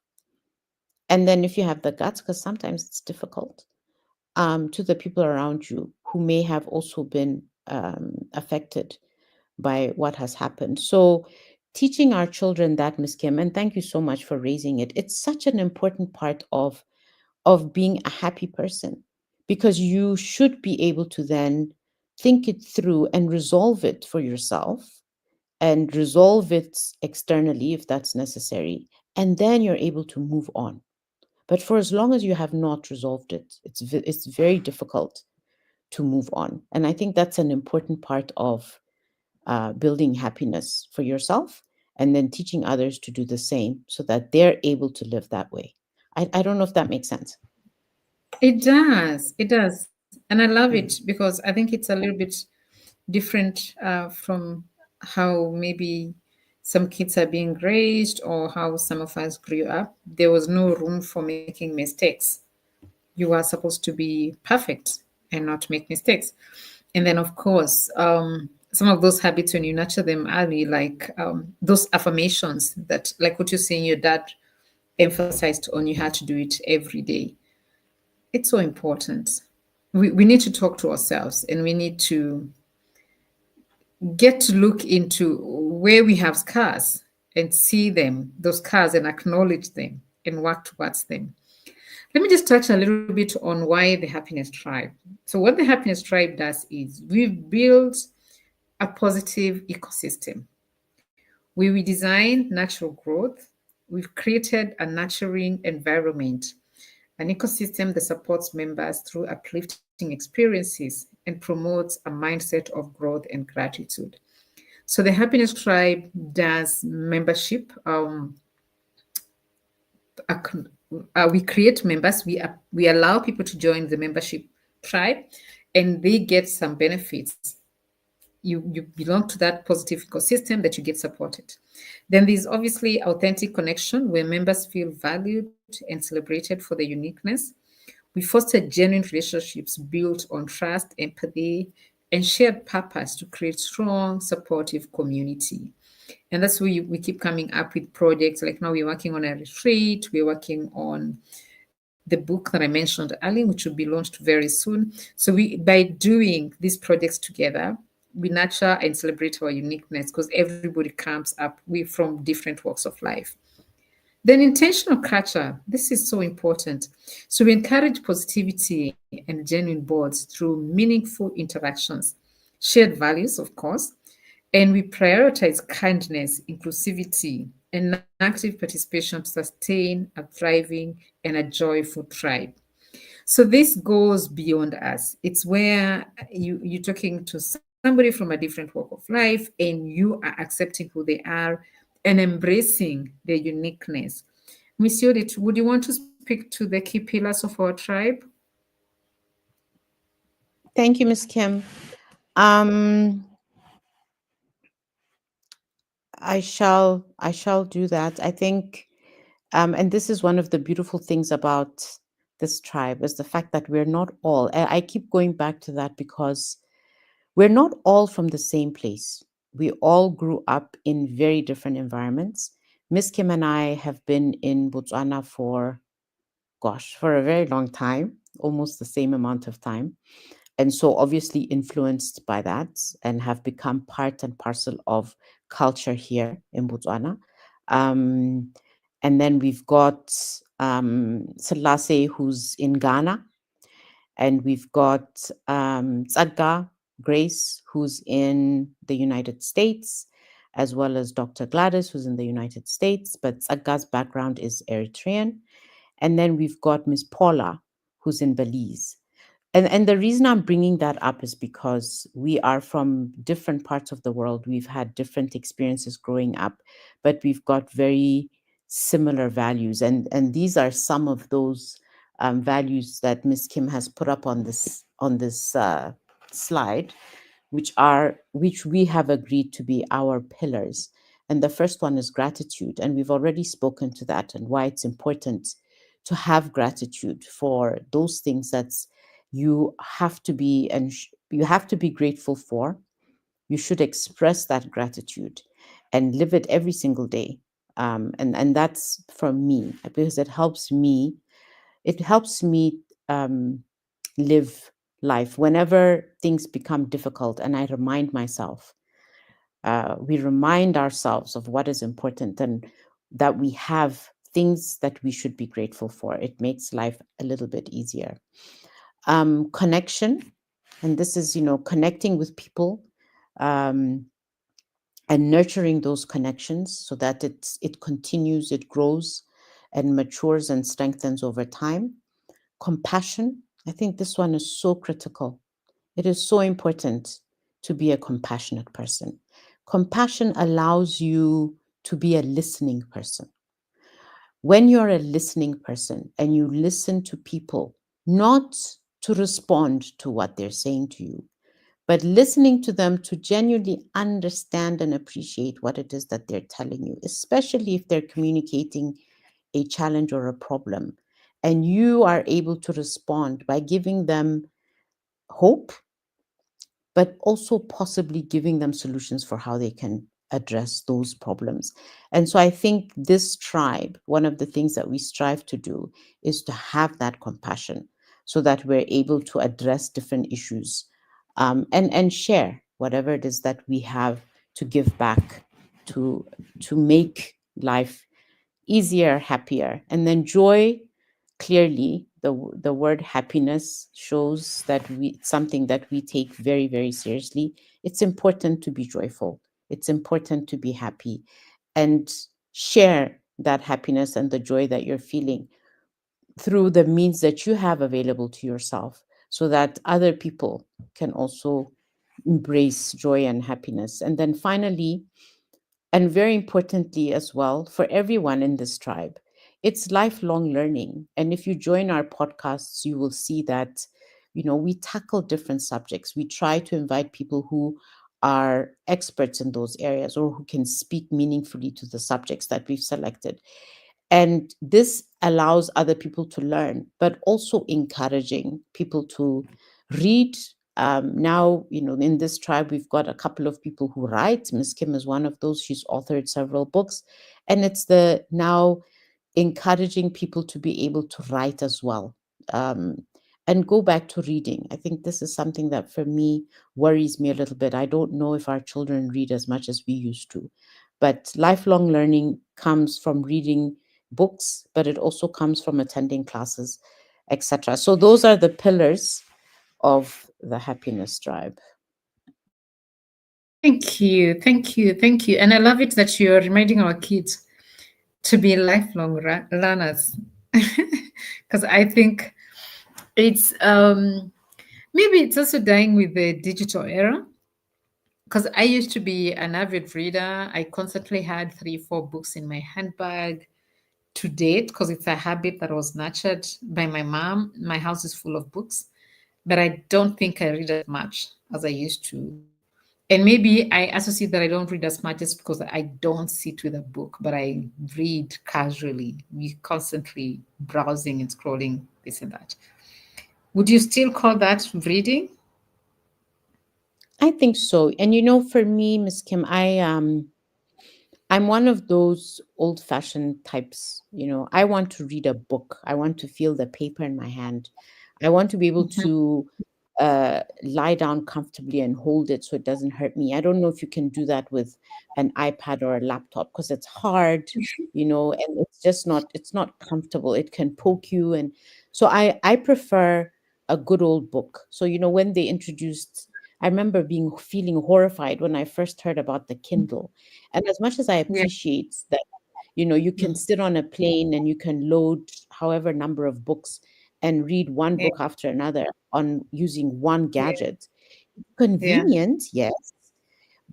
and then if you have the guts, because sometimes it's difficult, to the people around you who may have also been affected by what has happened. So teaching our children that, Miss Kim, and thank you so much for raising it, it's such an important part of being a happy person, because you should be able to then think it through and resolve it for yourself, and resolve it externally if that's necessary, and then you're able to move on. But for as long as you have not resolved it, it's very difficult to move on. And I think that's an important part of building happiness for yourself, and then teaching others to do the same so that they're able to live that way. I don't know if that makes sense. It does. It does. And I love it Mm. because I think it's a little bit different from how maybe some kids are being raised or how some of us grew up. There was no room for making mistakes. You are supposed to be perfect and not make mistakes. And then, of course, some of those habits, when you nurture them early, like those affirmations that, like what you're saying, your dad emphasized on you had to do it every day. It's so important. We need to talk to ourselves and we need to get to look into where we have scars and see them, those scars, and acknowledge them and work towards them. Let me just touch a little bit on why the Happiness Tribe. So, what the Happiness Tribe does is we've built a positive ecosystem where we design natural growth. We've created a nurturing environment, an ecosystem that supports members through uplifting experiences and promotes a mindset of growth and gratitude. So, the Happiness Tribe does membership. We create members. We allow people to join the membership tribe, and they get some benefits. You belong to that positive ecosystem that you get supported. Then there's obviously authentic connection where members feel valued and celebrated for their uniqueness. We foster genuine relationships built on trust, empathy, and shared purpose to create strong, supportive community. And that's where we keep coming up with projects. Like now, we're working on a retreat, we're working on the book that I mentioned earlier, which will be launched very soon. So we, by doing these projects together, we nurture and celebrate our uniqueness because everybody comes up we from different walks of life. Then intentional culture, this is so important. So we encourage positivity and genuine bonds through meaningful interactions, shared values, of course, and we prioritize kindness, inclusivity, and active participation to sustain a thriving and a joyful tribe. So this goes beyond us. It's where you're talking to somebody from a different walk of life and you are accepting who they are and embracing their uniqueness. Miss Yodit, would you want to speak to the key pillars of our tribe? Thank you, Miss Kim. Um, I shall do that. I think, and this is one of the beautiful things about this tribe is the fact that we're not all. I keep going back to that because we're not all from the same place. We all grew up in very different environments. Miss Kim and I have been in Botswana for, gosh, for a very long time, almost the same amount of time. And so obviously influenced by that and have become part and parcel of culture here in Botswana. Um, and then we've got Selase, who's in Ghana, and we've got Tsaga Grace, who's in the United States, as well as Dr. Gladys, who's in the United States, but Tsaga's background is Eritrean. And then we've got Miss Paula, who's in Belize. And the reason I'm bringing that up is because we are from different parts of the world. We've had different experiences growing up, but we've got very similar values. And these are some of those values that Miss Kim has put up on this slide, which we have agreed to be our pillars. And the first one is gratitude, and we've already spoken to that and why it's important to have gratitude for those things that's you have to be you have to be grateful for. You should express that gratitude and live it every single day. And that's from me because it helps me um, live life whenever things become difficult, and I remind myself, we remind ourselves of what is important and that we have things that we should be grateful for. It makes life a little bit easier. Connection, and this is, connecting with people, um, and nurturing those connections so that it continues, it grows and matures and strengthens over time. Compassion, I think this one is so critical. It is so important to be a compassionate person. Compassion allows you to be a listening person. When you're a listening person and you listen to people, not to respond to what they're saying to you, but listening to them to genuinely understand and appreciate what it is that they're telling you, especially if they're communicating a challenge or a problem. And you are able to respond by giving them hope, but also possibly giving them solutions for how they can address those problems. And so I think this tribe, one of the things that we strive to do is to have that compassion so that we're able to address different issues, and share whatever it is that we have to give back to make life easier, happier. And then joy, clearly the word happiness shows that it's something that we take very, very seriously. It's important to be joyful. It's important to be happy and share that happiness and the joy that you're feeling through the means that you have available to yourself, so that other people can also embrace joy and happiness. And then finally, and very importantly as well, for everyone in this tribe, it's lifelong learning. And if you join our podcasts, you will see that, we tackle different subjects. We try to invite people who are experts in those areas or who can speak meaningfully to the subjects that we've selected. And this allows other people to learn, but also encouraging people to read. Now, in this tribe, we've got a couple of people who write. Miss Kim is one of those. She's authored several books. And it's the now encouraging people to be able to write as well, um, and go back to reading. I think this is something that for me worries me a little bit. I don't know if our children read as much as we used to, but lifelong learning comes from reading books, but it also comes from attending classes, etc. So those are the pillars of the happiness tribe. Thank you, thank you, thank you. And I love it that you're reminding our kids to be lifelong learners, because I think it's maybe it's also dying with the digital era. Because I used to be an avid reader. I constantly had 3, 4 books in my handbag to date because it's a habit that was nurtured by my mom. My house is full of books, but I don't think I read as much as I used to. And maybe I associate that I don't read as much just because I don't sit with a book, but I read casually. We constantly browsing and scrolling this and that. Would you still call that reading? I think so. And for me, Miss Kim, I'm one of those old fashioned types. I want to read a book. I want to feel the paper in my hand. I want to be able Mhm. to lie down comfortably and hold it so it doesn't hurt me. I don't know if you can do that with an iPad or a laptop because it's hard, and it's not comfortable. It can poke you. And so I prefer a good old book. So, when they introduced, I remember feeling horrified when I first heard about the Kindle. And as much as I Yeah. appreciate that, you can sit on a plane and you can load however number of books and read one Yeah. book after another on using one Yeah. gadget. Yeah. Convenient, yes.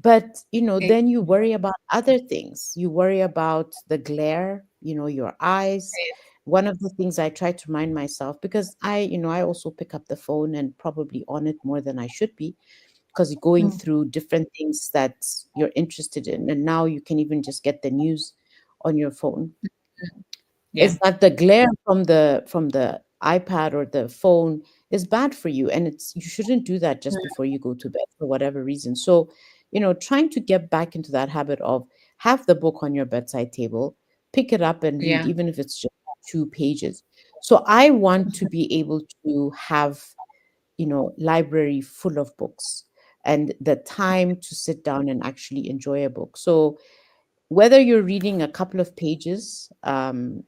But, Yeah. then you worry about other things. You worry about the glare, your eyes. One of the things I try to remind myself, because I also pick up the phone and probably on it more than I should be, because you're going Mm. through different things that you're interested in. And now you can even just get the news on your phone. Yeah. Is that the glare from the iPad or the phone is bad for you, and you shouldn't do that just before you go to bed for whatever reason. So, trying to get back into that habit of have the book on your bedside table, pick it up and read, Yeah. even if it's just 2 pages. So I want to be able to have, library full of books and the time to sit down and actually enjoy a book. So whether you're reading a couple of pages,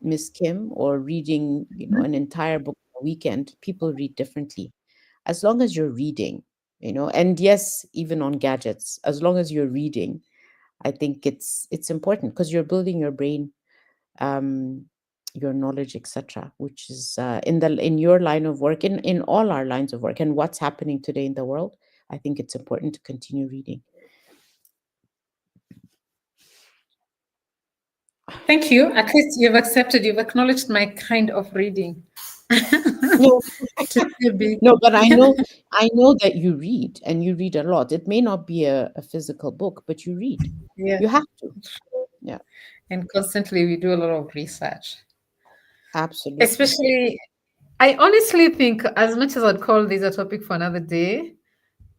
Miss Kim, or reading, an entire book a weekend, people read differently. As long as you're reading, and yes, even on gadgets, as long as you're reading, I think it's important because you're building your brain, um, your knowledge, etc., which is in your line of work, in all our lines of work, and what's happening today in the world. I think it's important to continue reading. Thank you. At least you've accepted, you've acknowledged my kind of reading. No, To still be, no, but I know that you read and you read a lot. It may not be a physical book, but you read. yeah. You have to. Yeah, And constantly we do a lot of research. absolutely. Especially, I honestly think, as much as I'd call this a topic for another day,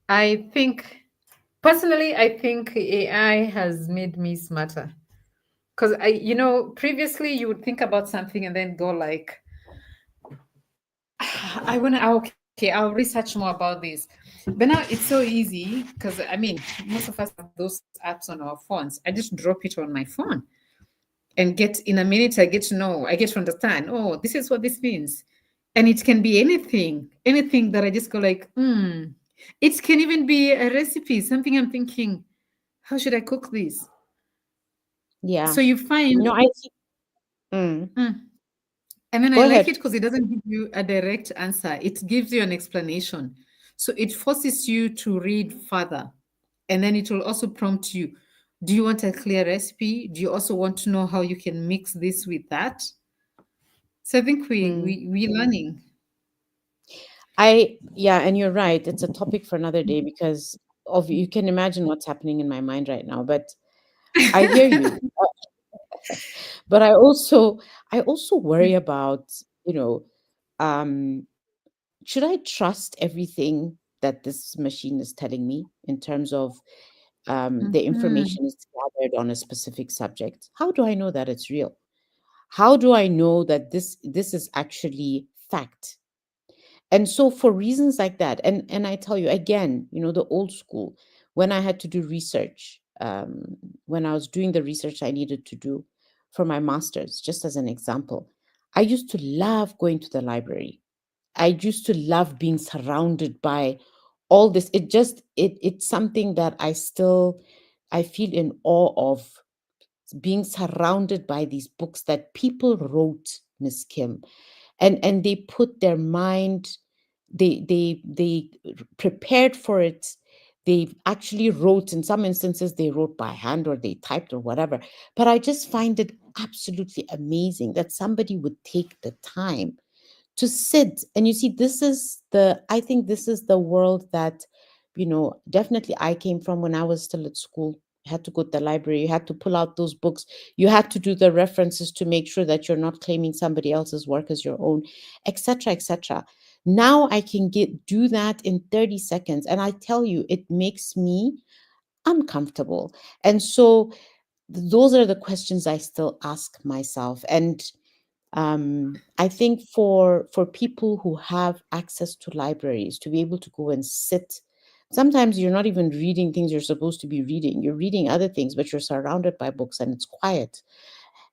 I think, personally, I think AI has made me smarter. Because previously you would think about something and then go like, I want to, okay, I'll research more about this. But now it's so easy because most of us have those apps on our phones. I just drop it on my phone and get in a minute, I get to know, I get to understand, oh, this is what this means. And it can be anything that I just go like, hmm. It can even be a recipe, something I'm thinking, how should I cook this? Yeah. So you find, No, I think. Mm. mm, and then I Go like ahead. it because it doesn't give you a direct answer. It gives you an explanation. So it forces you to read further. And then it will also prompt you. Do you want a clear recipe? Do you also want to know how you can mix this with that? So I think Mm. we learning. Yeah, and you're right. It's a topic for another day because of you can imagine what's happening in my mind right now. But I hear you. But I also worry about, you know, um, should I trust everything that this machine is telling me in terms of the Mhm. information is gathered on a specific subject? How do I know that it's real? How do I know that this is actually fact? And so for reasons like that, and I tell you again, the old school, when I had to do research, when I was doing the research I needed to do for my master's, just as an example, I used to love going to the library. I used to love being surrounded by all this. It's something that I feel in awe of, being surrounded by these books that people wrote, Miss Kim, and they put their mind, they prepared for it. They actually wrote, in some instances they wrote by hand or they typed or whatever. But I just find it absolutely amazing that somebody would take the time to sit. And you see, I think this is the world that, definitely I came from. When I was still at school, you had to go to the library, you had to pull out those books, you had to do the references to make sure that you're not claiming somebody else's work as your own, etc., etc. Now I can do that in 30 seconds, and I tell you, it makes me uncomfortable. And so those are the questions I still ask myself. And I think for people who have access to libraries, to be able to go and sit, sometimes you're not even reading things you're supposed to be reading, you're reading other things, but you're surrounded by books and it's quiet.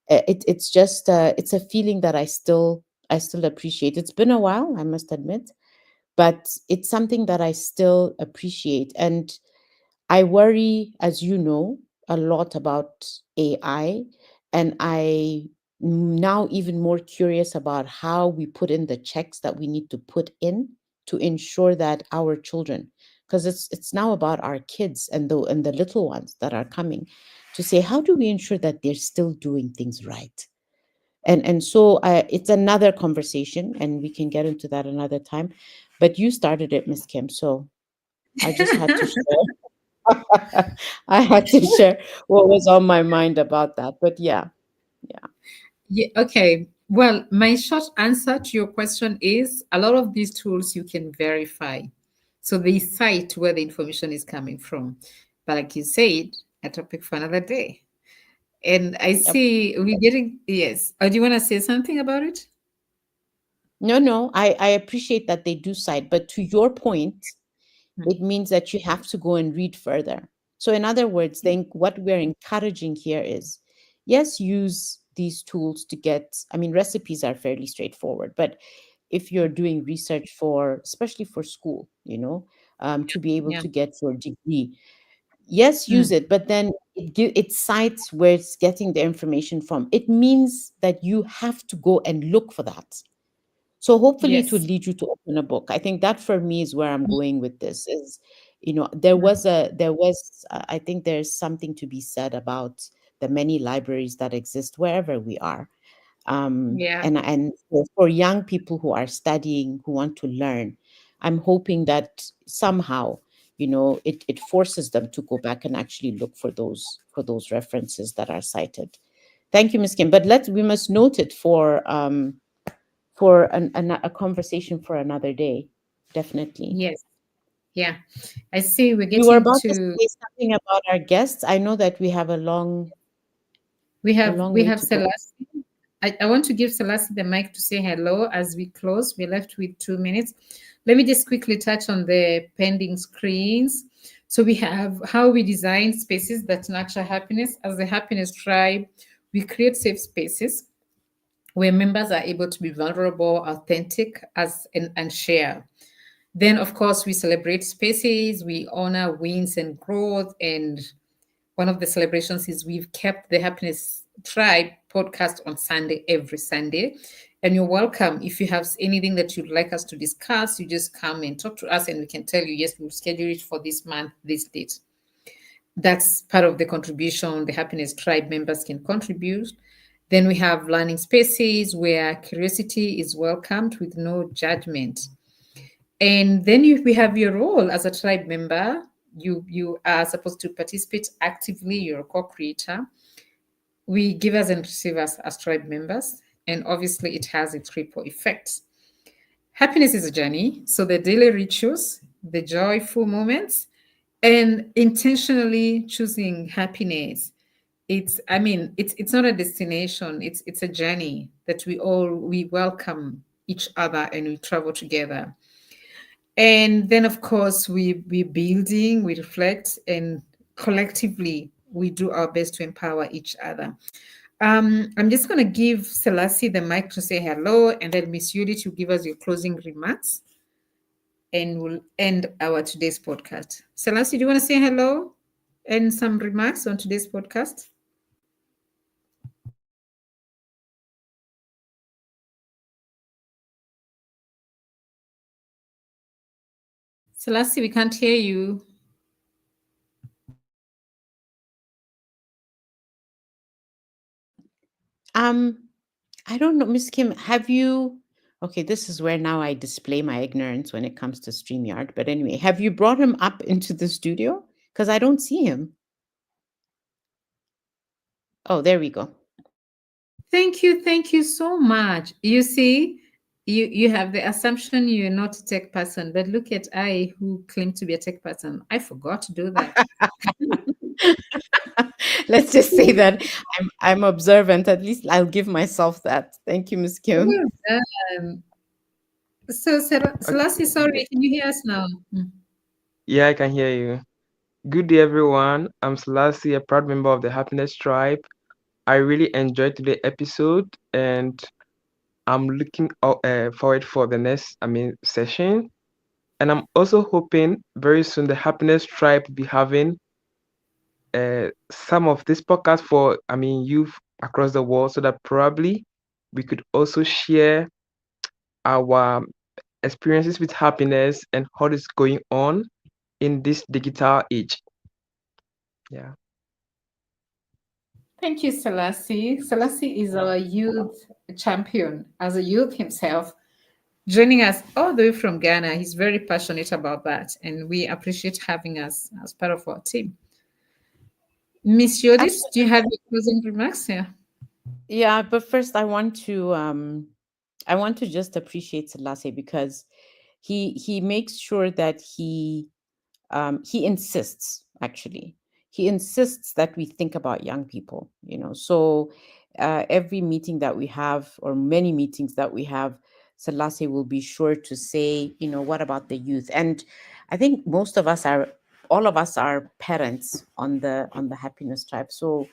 It's just it's a feeling that I still appreciate. It's been a while, I must admit, but it's something that I still appreciate. And I worry, as you know, a lot about AI, and now even more curious about how we put in the checks that we need to put in to ensure that our children, because it's now about our kids and the little ones that are coming, to say, how do we ensure that they're still doing things right? And so it's another conversation, and we can get into that another time. But you started it, Miss Kim, so I just had to share. I had to share what was on my mind about that. But yeah, yeah. Yeah, okay. Well, my short answer to your question is a lot of these tools you can verify. So they cite where the information is coming from. But like you said, a topic for another day. And I Yep. see we're getting, yes. Do you want to say something about it? No, no, I appreciate that they do cite, but to your point, Mm. it means that you have to go and read further. So, in other words, think what we're encouraging here is, yes, use these tools to get, I mean, recipes are fairly straightforward, but if you're doing research for, especially for school, to be able Yeah. to get your degree, yes, use Mm. it, but then it cites where it's getting the information from. It means that you have to go and look for that. So hopefully it will Yes. lead you to open a book. I think that for me is where I'm Mm. going with this is, Mm. I think there's something to be said about the many libraries that exist wherever we are. Yeah. And for young people who are studying, who want to learn, I'm hoping that somehow, it forces them to go back and actually look for those references that are cited. Thank you, Ms. Kim. But we must note it for a conversation for another day. Definitely. Yes. Yeah. I see we're You were getting about to to say something about our guests. I know that we have a long we way have to go. Celeste. I want to give Celeste the mic to say hello as we close. We're left with 2 minutes. Let me just quickly touch on the pending screens. So we have how we design spaces that nurture happiness. As the happiness tribe, We create safe spaces where members are able to be vulnerable, authentic, and share. Then, of course, we celebrate spaces, we honor wins and growth. And one of the celebrations is we've kept the Happiness Tribe podcast on Sunday, every Sunday. And you're welcome. If you have anything that you'd like us to discuss, you just come and talk to us, and we can tell you, yes, we'll schedule it for this month, this date. That's part of the contribution the Happiness Tribe members can contribute. Then we have learning spaces where curiosity is welcomed with no judgment. And then we have your role as a tribe member. You are supposed to participate actively. You're a co-creator. We givers and receivers as tribe members, and obviously it has its ripple effects. Happiness is a journey, so the daily rituals, the joyful moments, and intentionally choosing happiness. It's not a destination. It's a journey that we welcome each other and we travel together. And then, of course, we building, we reflect, and collectively we do our best to empower each other. I'm just going to give Selassie the mic to say hello, and then Miss Yudi to give us your closing remarks, and we'll end our today's podcast. Selassie, do you want to say hello and some remarks on today's podcast? Selassie, we can't hear you. Um, I don't know, Miss Kim, have you? Okay, this is where now I display my ignorance when it comes to StreamYard. But anyway, have you brought him up into the studio? Because I don't see him. Oh, there we go. Thank you so much. You see, you have the assumption you're not a tech person, but look at I who claim to be a tech person. I forgot to do that. Let's just say that I'm observant. At least I'll give myself that. Thank you, Miss Kim. Well done. So, Okay. Selassie, sorry, can you hear us now? Mm. Yeah, I can hear you. Good day, everyone. I'm Selassie, a proud member of the Happiness Tribe. I really enjoyed today's episode, and I'm looking forward for the next, session. And I'm also hoping very soon the Happiness Tribe will be having some of this podcast for, youth across the world, so that probably we could also share our experiences with happiness and how it's going on in this digital age. Yeah. Thank you, Selassie. Selassie is our youth champion, as a youth himself, joining us all the way from Ghana. He's very passionate about that, and we appreciate having us as part of our team. Miss Yodis, do you have your closing remarks here? Yeah, but first I want to just appreciate Selassie because he makes sure that he insists, actually. He insists that we think about young people, so every meeting that we have, or many meetings that we have, Selassie will be sure to say, what about the youth? And I think all of us are parents on the Happiness Tribe, so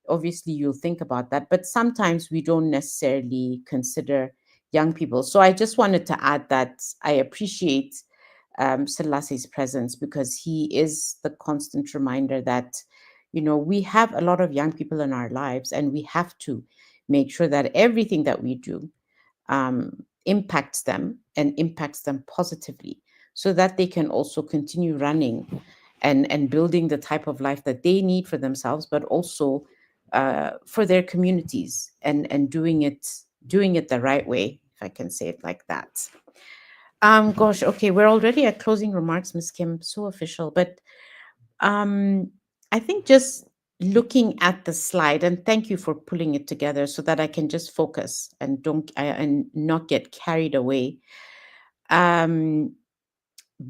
obviously you'll think about that, but sometimes we don't necessarily consider young people. So I just wanted to add that I appreciate Selassie's presence, because he is the constant reminder that we have a lot of young people in our lives, and we have to make sure that everything that we do impacts them, and impacts them positively, so that they can also continue running and building the type of life that they need for themselves, but also for their communities, and doing it the right way, if I can say it like that. Gosh, okay, we're already at closing remarks, Miss Kim. So official, but um, I think just looking at the slide, and thank you for pulling it together so that I can just focus and don't and not get carried away. Um,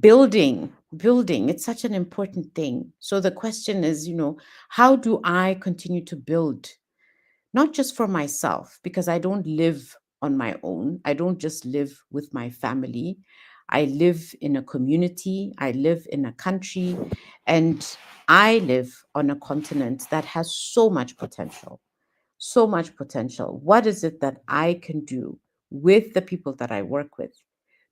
building, it's such an important thing. So the question is, how do I continue to build, not just for myself, because I don't live on my own. I don't just live with my family. I live in a community, I live in a country, and I live on a continent that has so much potential. so much potential. What is it that I can do with the people that I work with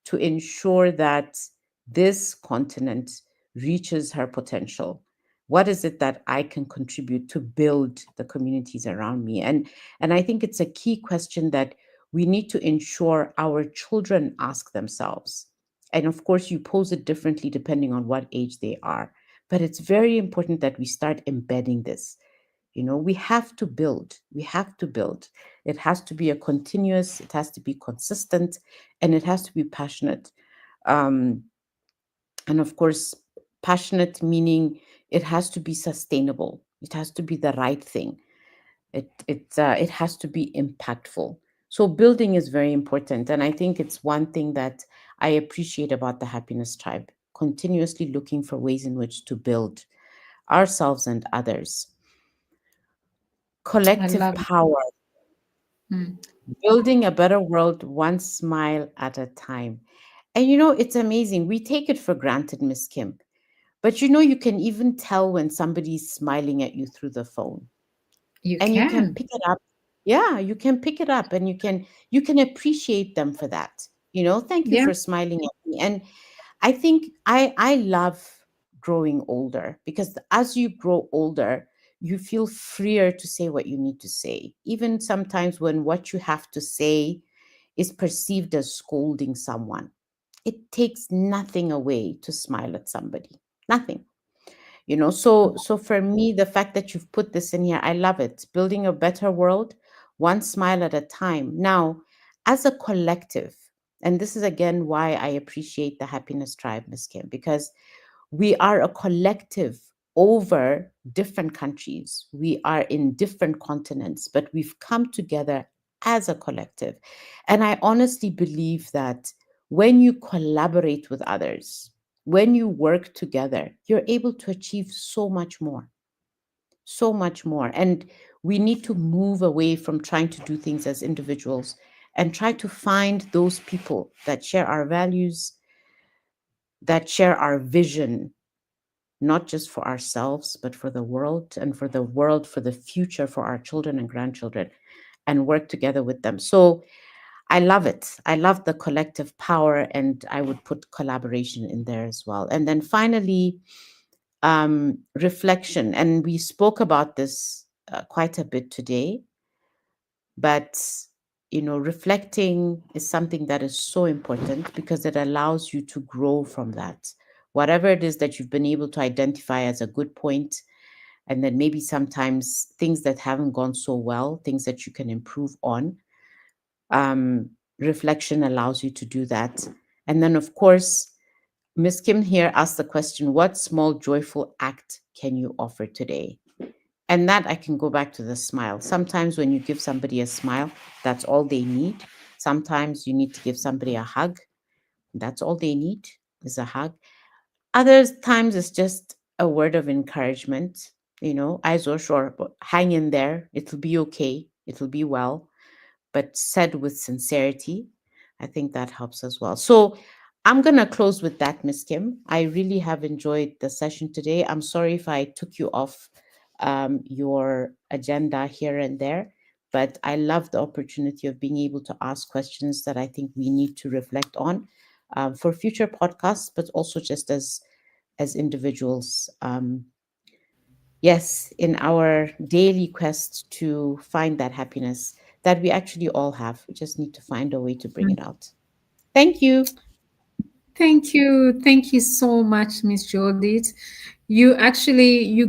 to ensure that this continent reaches her potential? What is it that I can contribute to build the communities around me? And I think it's a key question that we need to ensure our children ask themselves. And of course, you pose it differently depending on what age they are. But it's very important that we start embedding this. We have to build. We have to build. It has to be a continuous, it has to be consistent, and it has to be passionate. Um, and of course, passionate meaning it has to be sustainable. It has to be the right thing. It has to be impactful. So building is very important, and I think it's one thing that I appreciate about the Happiness Tribe. Continuously looking for ways in which to build ourselves and others. I Collective love it. power. Mm. Building a better world one smile at a time. And it's amazing. We take it for granted, Miss Kim. But you can even tell when somebody's smiling at you through the phone. You And you can can. pick it up. Yeah, you can pick it up and you can appreciate them for that. Thank you Yeah. for smiling at me. And I think I love growing older, because as you grow older, you feel freer to say what you need to say, even sometimes when what you have to say is perceived as scolding someone. It takes nothing away to smile at somebody. Nothing. So for me, the fact that you've put this in here, I love it. Building a better world, one smile at a time. Now, as a collective, and this is again why I appreciate the Happiness Tribe, Miss Kim, because we are a collective over different countries. We are in different continents, but we've come together as a collective. And I honestly believe that when you collaborate with others, when you work together, you're able to achieve so much more, so much more. And we need to move away from trying to do things as individuals and try to find those people that share our values, that share our vision, not just for ourselves, but for the world, and for the world, for the future, for our children and grandchildren, and work together with them. So I love it. I love the collective power, and I would put collaboration in there as well. And then finally, reflection. And we spoke about this quite a bit today, but reflecting is something that is so important because it allows you to grow from that. Whatever it is that you've been able to identify as a good point, and then maybe sometimes things that haven't gone so well, things that you can improve on. Reflection allows you to do that. And then, of course, Miss Kim here asked the question, what small joyful act can you offer today? And that I can go back to the smile. Sometimes when you give somebody a smile, that's all they need. Sometimes you need to give somebody a hug. That's all they need is a hug. Other times it's just a word of encouragement. I so sure, but hang in there. It'll be okay. It'll be well, but said with sincerity. I think that helps as well. So I'm going to close with that, Miss Kim. I really have enjoyed the session today. I'm sorry if I took you off your agenda here and there, but I love the opportunity of being able to ask questions that I think we need to reflect on for future podcasts, but also just as individuals. Yes, in our daily quest to find that happiness that we actually all have. We just need to find a way to bring it out. Thank you. Thank you. Thank you so much, Miss Judith. You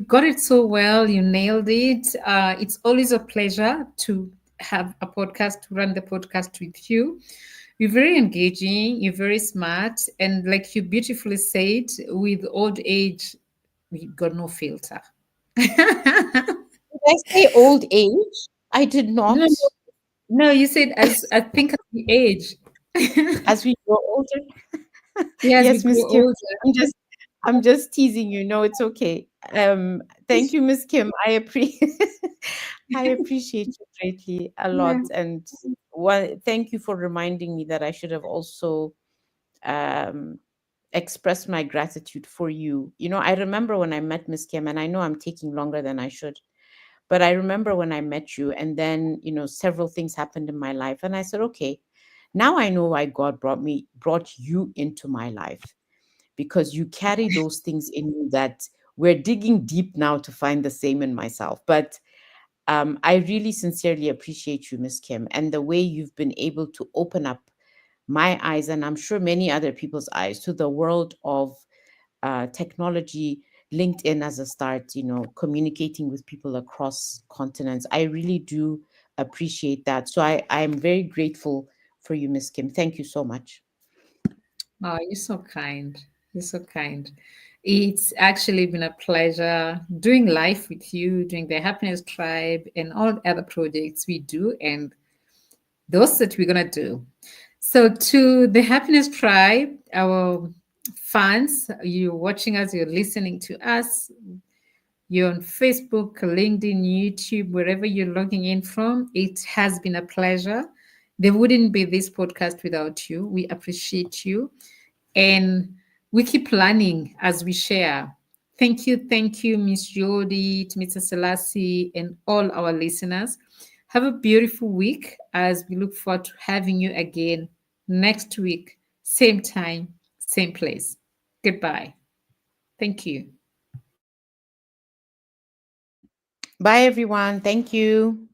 got it so well. You nailed it. It's always a pleasure to have a podcast, to run the podcast with you. You're very engaging, you're very smart, and like you beautifully said, with old age, we got no filter. Did I say old age? I did No, not. no, you said as I think as we age. As we grow older. Yes, we Yes, grow Miss Kim. older. I'm just I'm just teasing you. No, it's okay. Thank you, Miss Kim. I appreciate you greatly a Yeah. lot. And thank you for reminding me that I should have also um expressed my gratitude for you. I remember when I met Miss Kim, and I know I'm taking longer than I should, But I remember when I met you, and then, several things happened in my life. And I said, okay, now I know why God brought you into my life, because you carry those things in you that we're digging deep now to find the same in myself. But I really sincerely appreciate you, Miss Kim, and the way you've been able to open up my eyes, and I'm sure many other people's eyes, to the world of technology, LinkedIn as a start, communicating with people across continents. I really do appreciate that. So I'm very grateful for you, Miss Kim. Thank you so much. Oh, you're so kind. You're so kind. It's actually been a pleasure doing life with you, doing the Happiness Tribe and all the other projects we do and those that we're going to do. So, to the Happiness Tribe, our fans, you're watching us, you're listening to us, you're on Facebook, LinkedIn, YouTube, wherever you're logging in from, it has been a pleasure. There wouldn't be this podcast without you. We appreciate you. And we keep learning as we share. Thank you, Miss Jody, to Mr. Selassie, and all our listeners. Have a beautiful week as we look forward to having you again next week, same time, same place. Goodbye. Thank you. Bye, everyone. Thank you.